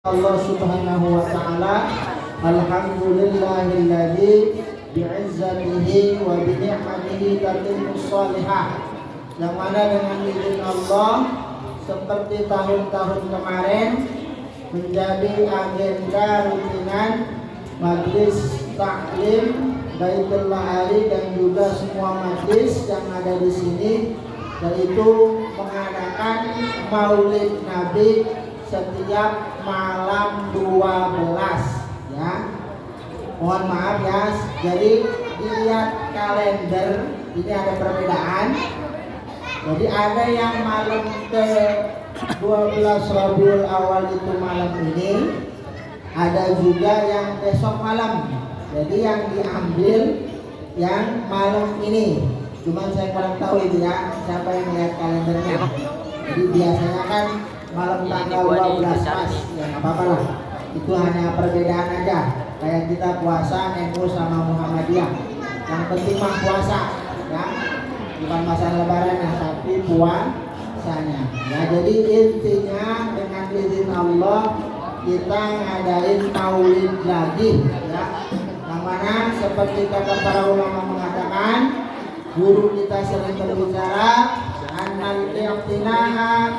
Allah Subhanahu wa taala, alhamdulillahilladzi bi'izzatihi wa bi ni'matihi tatimmus shalihah. Yang mana dengan izin Allah seperti tahun-tahun kemarin menjadi agenda rutinan majlis taklim Baitullah Ali dan juga semua majlis yang ada di sini, yaitu mengadakan Maulid Nabi setiap malam 12 ya. Mohon maaf ya. Jadi lihat kalender, ini ada perbedaan. Jadi ada yang malam ke 12 Rabiul Awal itu malam ini, ada juga yang besok malam. Jadi yang diambil yang malam ini. Cuman saya kurang tahu itu ya, siapa yang melihat kalendernya. Jadi biasanya kan malam tanggal 12 pas, ya nggak apa-apa lah. Itu hanya perbedaan aja. Kayak kita puasa NU sama Muhammadiyah. Yang penting mah puasa, ya. Bukan masalah lebaran ya, tapi puasanya. Ya, jadi intinya dengan izin Allah kita ngadain maulid lagi, ya. Yang mana seperti kata para ulama mengatakan, guru kita sering berbicara annal i'tina'a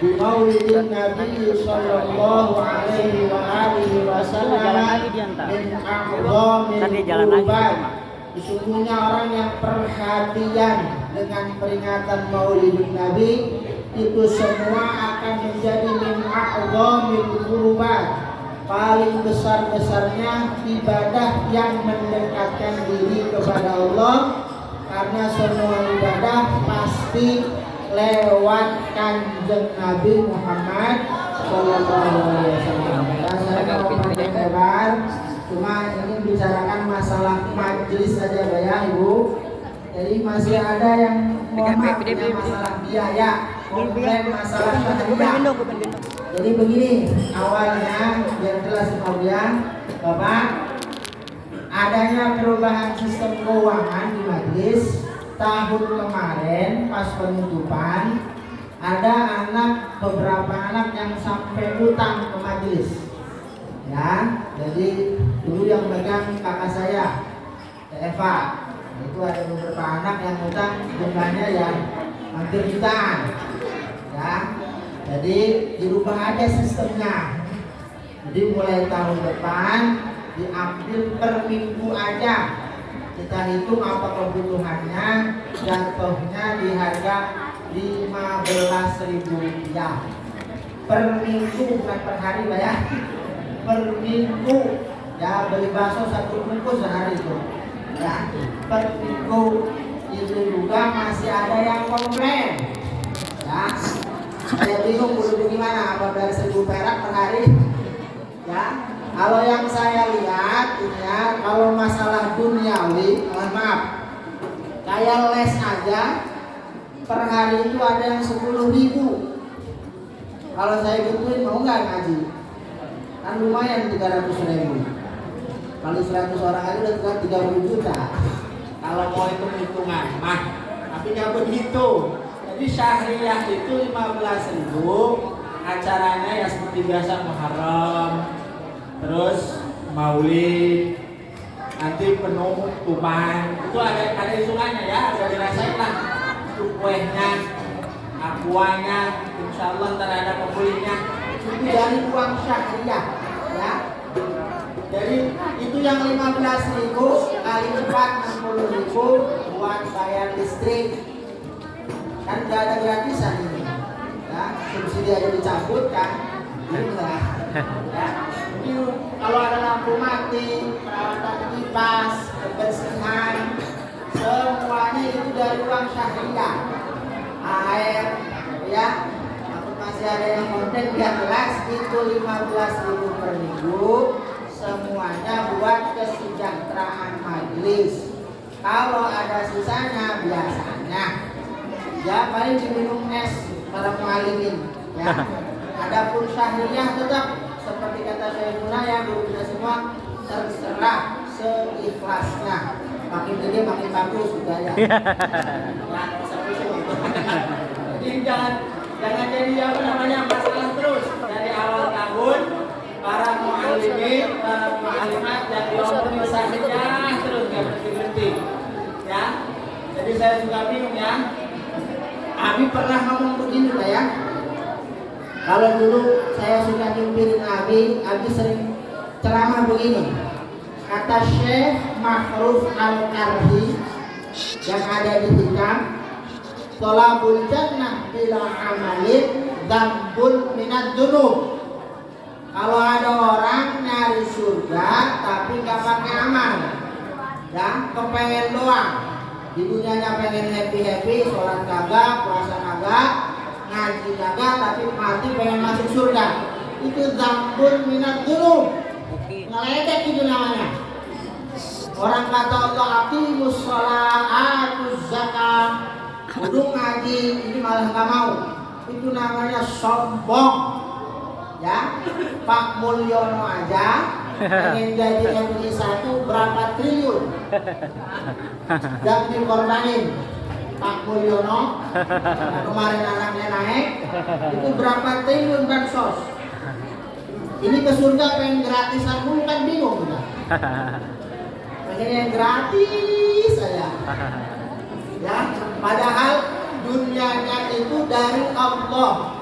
bi maulidin Nabi sallallahu alaihi wa alihi wasallam min a'zamil qurban. Sesungguhnya orang yang perhatian dengan peringatan Maulidin Nabi itu semua akan menjadi min a'zamil qurban, paling besar-besarnya ibadah yang mendekatkan diri kepada Allah. Karena semua ibadah pasti lewat kanjeng Nabi Muhammad Sallallahu Alaihi Wasallam. Saya mau panjang lebar, cuma ini bicarakan masalah majlis saja ya Ibu. Jadi masih ada yang mohon maaf ya, masalah biaya, komplain masalah syariah. Jadi begini awalnya, biar jelas kemudian Bapak, adanya perubahan sistem keuangan di majlis tahun kemarin pas penutupan, ada beberapa anak yang sampai utang ke majlis ya. Jadi dulu yang pegang kakak saya Eva, itu ada beberapa anak yang utang jumlahnya yang hampir jutaan ya. Jadi dirubah aja sistemnya. Jadi mulai tahun depan diambil per minggu aja, kita hitung apa kebutuhannya, jatuhnya di harga Rp15.000 per minggu, bukan per hari Pak ya, per minggu ya. Beli bakso 1 bungkus sehari itu ya, per minggu. Itu juga masih ada yang komplain ya. Saya bingung kudu gimana, apa dari 1.000 perak per hari ya. Kalau yang saya lihat ini ya, kalau masalah duniawi, mohon maaf, kayak les aja per hari itu ada yang 10.000. Kalau saya gituin mau nggak ngaji? Kan lumayan 300.000. Kalau 100 orang aja udah 30 juta. Kalau mau hitung-hitungan mah, tapi nggak begitu. Jadi syahriah itu 15.000, acaranya ya seperti biasa Muharram, terus maulid, nanti penutupan, itu ada hitungannya ya, ada dirasain lah. Itu kuehnya, aquanya, insya Allah ntar ada pembelinya. Itu dari uang syahriah ya. Jadi itu yang 15.000 kali 4 60.000 buat bayar listrik. Kan gak ada gratisan ini ya, subsidi aja dicabut kan. Inilah ya. Kalau ada lampu mati, perawatan kipas, kebersihan, semuanya itu dari uang syahriah. Air, ya. Aku masih ada yang konten 13 itu 15.000 per minggu, semuanya buat kesejahteraan majlis. Kalau ada sisanya biasanya, ya paling diminum es para mualimin, ya. Adapun syahriah tetap seperti kata saya Muna ya, guru kita semua terserah seikhlasnya. Makin gede makin bagus juga ya. Jadi jangan jadi masalah terus dari awal tahun saya juga bingung ya. Abi pernah ngomong begini Pak ya. Kalau dulu saya suka nyumpirin Abi sering ceramah begini. Kata Syekh Mahruf Al-Karhi yang ada di Hikam, thalabul jannah bila amalin dzambul minad dzunub. Kalau ada orang nyari surga tapi gak pakai amal, ya kepengen doang, di dunianya pengen happy, sholat kagak, puasa kagak, ngaji kagak, tapi mati pengen masuk surga, itu dzambul minad dzunub, ngeledek itu namanya. Orang kata Allah aqimus sholat, atuz zakat, kudu ngaji, ini malah gak mau, itu namanya sombong. Ya, Pak Mulyono aja pengen jadi MI1 berapa triliun yang dikorbanin Pak Mulyono. Kemarin anaknya naik itu berapa triliun bansos. Ini ke surga pengen gratisan mulu kan bingung udah. Pengen yang gratis saya. Ya, padahal dunianya itu dari Allah.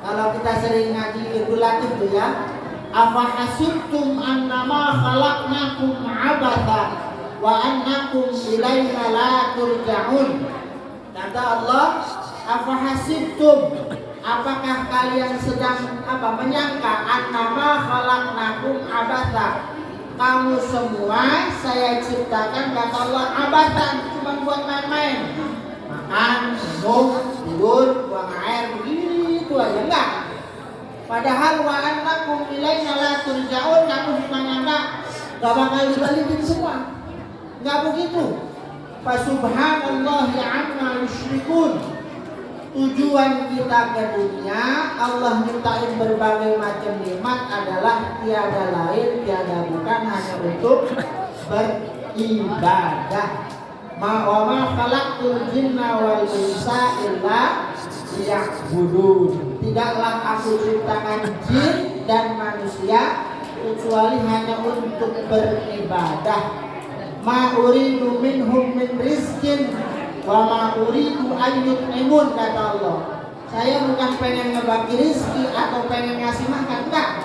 Kalau kita sering ngaji Iqul Latif tuh ya, afa hasibtum annama khalaqnakum abatha wa annakum ilaina la turja'un. Kata Allah, afa hasibtum, apakah kalian sedang menyangka annama khalaqnakum abatha, kamu semua saya ciptakan kata Allah abatan, cuma buat main-main, makan, minum, tidur, buang air begini itu aja enggak. Padahal wa annakum ilaina la turja'un, kamu semuanya enggak bakal dibalikin semua. Enggak begitu. Fa subhanallahi amma yusyrikun. Tujuan kita ke dunia, Allah mintain berbagai macam nikmat adalah tiada lain, tiada bukan hanya untuk beribadah. Ma khalaqtul jinna wal insa illa liya'budun. Tidaklah aku ciptakan jin dan manusia kecuali hanya untuk beribadah. Ma uridu minhum min rizkin wa ma uridu an yut'imun, kata Allah. Saya bukan pengen ngebagi rizki atau pengen ngasih makan, enggak.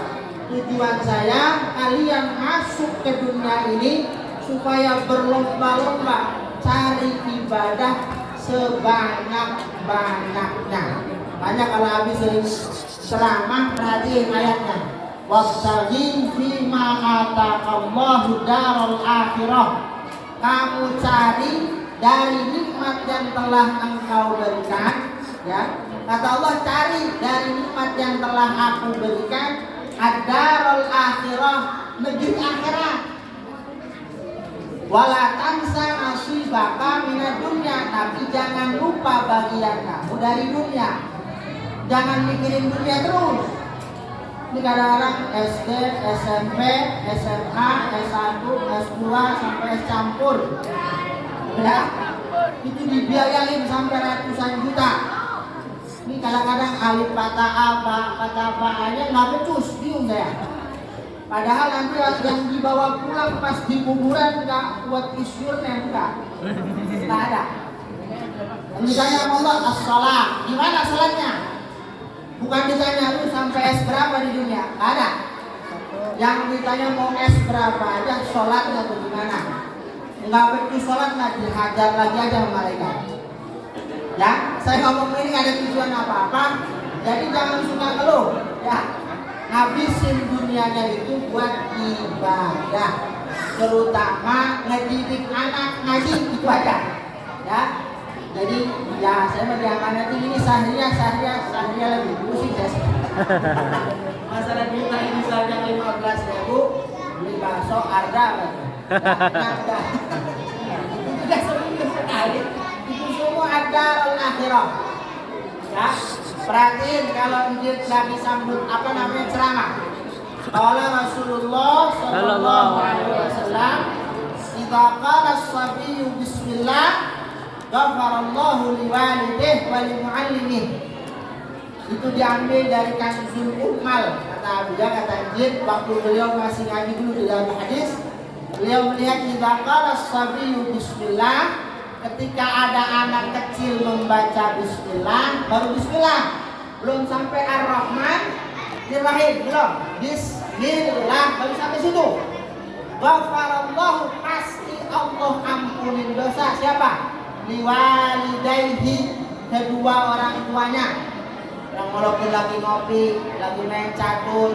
Tujuan saya kalian masuk ke dunia ini supaya berlomba-lomba cari ibadah sebanyak-banyaknya. Banyak kalau habis sering ceramah, perhatiin ayatnya. Wabtaghi fima ataqallahu daral akhirah. Kamu cari dari nikmat yang telah engkau berikan, ya. Kata Allah, cari dari nikmat yang telah aku berikan, ad-darul akhirah, negeri akhirat. Wala tansa nasibaka minad dunya, tapi jangan lupa bagian kamu dari dunia. Jangan mikirin dunia terus. Ini kadang-kadang SD, SMP, SMA, S1, S2 sampai S campur. Ya, itu dibiayain sampai ratusan juta. Ini kadang-kadang alif kata apa aja nggak becus, bingung saya. Padahal nanti yang dibawa pulang pas di kuburan nggak buat isyurnya, enggak ada. Misalnya Allah as-salat, gimana salatnya? Bukan ditanya lu sampai S berapa di dunia, ada. Yang ditanya mau S berapa aja, sholatnya tuh gimana? Nggak becus sholat, nggak dihajar lagi aja sama mereka. Ya, saya ngomong ini nggak ada tujuan apa-apa. Jadi jangan suka ngeluh, ya. Ngabisin dunianya itu buat ibadah, terutama ngedidik anak ngaji, itu aja, ya. Jadi ya saya mau diamanati ini sahria lagi pusing saya. Masalah kita ini saja 15.000 beli bakso harga gitu. Nah, itu tidak serius sekali. Itu semua ada akhirah. Ya, perhatiin kalau Injil lagi sambut ceramah. Qala Rasulullah sallallahu alaihi wasallam, "Idza qala as-sabiyyu bismillah, ghafarallahu liwalidayhi wa limu'allimih." Itu diambil dari Kanzul Ummal, kata Abuja, kata Injil, waktu beliau masih ngaji dulu di dalam hadis, beliau melihat idza qala as-sabiyyu bismillah, ketika ada anak kecil membaca bismillah, baru bismillah, belum sampai ar-Rahman Ar-Rahim, belum. Bismillah baru sampai situ. Ghafarallahu, pasti Allah ampunin dosa siapa? Liwalidayhi, kedua orang tuanya. Yang walaupun lagi ngopi, lagi main catur,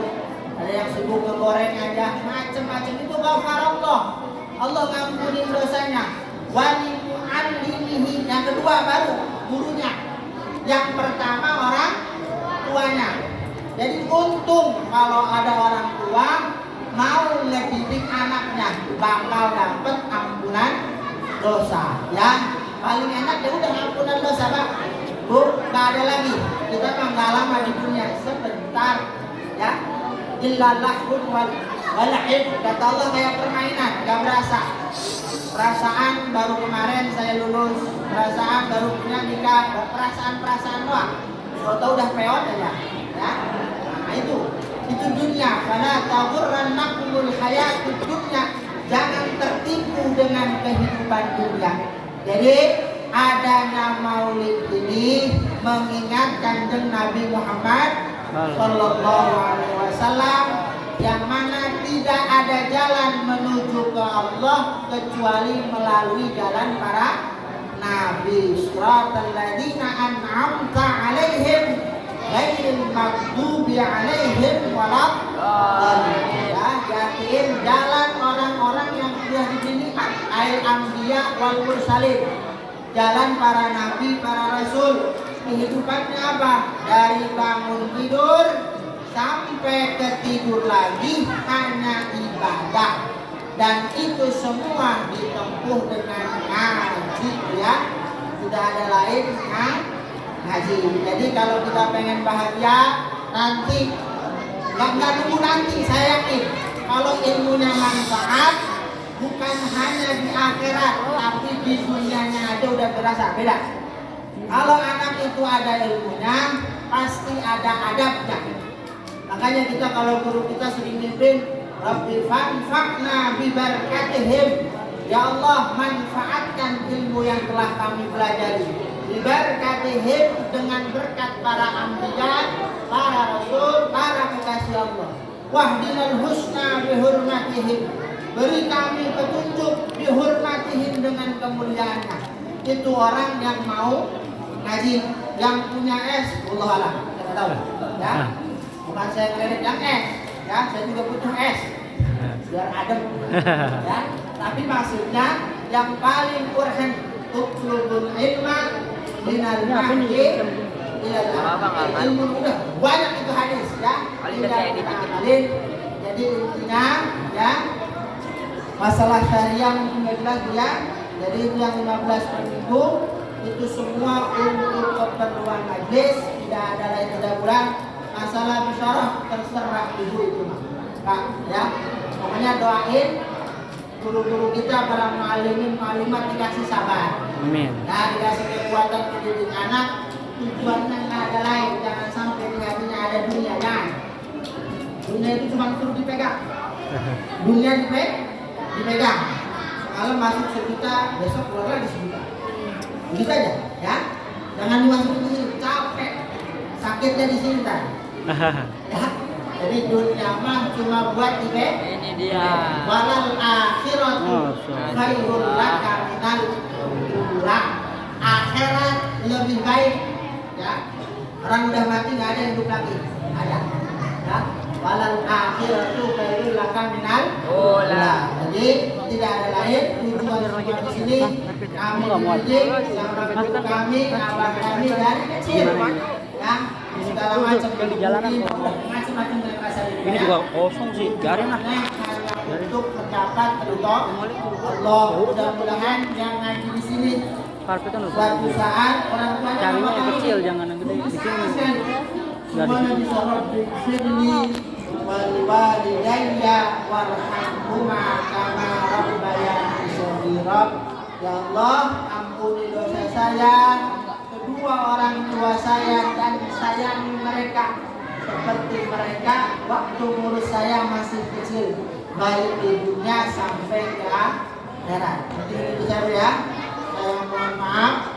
ada yang sibuk ngegoreng aja, macam-macam itu ghafarallah, Allah ngampunin dosanya. Wali mu'allimihi, yang kedua baru gurunya. Yang pertama orang tuanya. Jadi untung kalau ada orang tua mau ngedidik anaknya, bakal dapat ampunan dosa. Ya, paling enak ya udah ampunan dosa, Pak. Bu, nggak ada lagi. Kita mah nggak lama di dunia, sebentar. Ya, illallah walahib, kata Allah kayak permainan, nggak berasa. Perasaan baru kemarin saya lulus, perasaan baru punya nikah, perasaan doang. Kalau udah peot aja, ya. Nah itu dunia. Karena taghurrannakumul hayatud dunya, jangan tertipu dengan kehidupan dunia. Jadi adanya maulid ini mengingatkan Kanjeng Nabi Muhammad Sallallahu Alaihi Wasallam, yang mana tidak ada jalan menuju ke Allah kecuali melalui jalan para nabi. Siratal ladzina an'amta 'alaihim ghairil maghdubi 'alaihim waladdallin. Yakin jalan orang-orang yang sudah dipilih al-anbiya wal mursalin. Jalan para nabi, para rasul. Kehidupannya apa? Dari bangun tidur sampai ketidur lagi hanya ibadah, dan itu semua ditempuh dengan ngaji, ya. Tidak ada lain ngaji. Jadi kalau kita pengen bahagia nanti, nggak nunggu nanti, saya yakin kalau ilmunya manfaat bukan hanya di akhirat tapi di dunianya aja udah berasa beda. Kalau anak itu ada ilmunya pasti ada adabnya. Makanya kita kalau guru kita sering mimpin, Rabbi fanfa'na bi barakatihim, ya Allah manfaatkan ilmu yang telah kami pelajari, bi barakatihim, dengan berkat para anbiya, para rasul, para kekasih Allah. Wahdinal husna bi hurmatihim, beri kami petunjuk bi hurmatihim, dengan kemuliaannya. Itu orang yang mau ngaji, yang punya es, Allah alam, kita tahu, ya. Bukan saya kredit yang es, ya, saya juga butuh es biar adem, ya. Tapi maksudnya yang paling urgen, utlubul ilma minal mahdi ilal ilmu, udah banyak itu hadis, ya. Tinggal kita amalin. Jadi intinya, ya, masalah syariah mungkin nggak jelas, ya. Jadi itu yang 15 per minggu itu semua untuk keperluan majlis, tidak ada lain tidak kurang. Masalah bisyarah terserah ibu itu, Pak, ya. Pokoknya doain guru-guru kita, para muallimin muallimat dikasih sabar. Amin. Nah, dikasih kekuatan mendidik anak. Tujuannya nggak ada lain, jangan sampai di hatinya ada dunia, jangan. Dunia itu cuma suruh dipegang. Dunia dipegang. Kalau masuk sejuta, besok keluar lagi sejuta. Begitu aja, ya. Jangan dimasukin di sini, capek. Sakitnya di sini kan. Ya. Jadi dunia mah cuma buat ini dia. Walal akhiratu khairul laka minal ula. Akhirat lebih baik, ya. Orang udah mati nggak ada yang hidup lagi, ada, ya. Walal akhiratu khairul laka minal ula. Jadi tidak ada lain tujuan semua di sini. Kami mendidik yang kami, abah kami dari kecil, ya. Segala macam di jalanan macam-macam dari pasar ini juga kosong sih, garing lah. Untuk mendapat ridho Allah. Mudah-mudahan yang ngaji di sini Karpetnya suatu saat orang tuanya carinya yang kecil, jangan yang gede. Di sini semuanya bisa Rabbi wal walidayya warhamhuma kama rabbayani shaghira. Ya Allah, ampuni dosa saya, kedua orang tua saya, dan sayangi mereka seperti mereka waktu umur saya masih kecil, baik di dunia sampai ke akhirat. Jadi itu saya, ya. Saya mohon maaf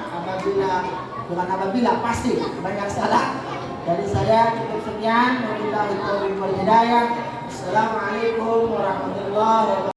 apabila pasti banyak salah. Dari saya cukup sekian. Wabillahi taufiq wal hidayah. Assalamualaikum warahmatullahi wabarakatuh.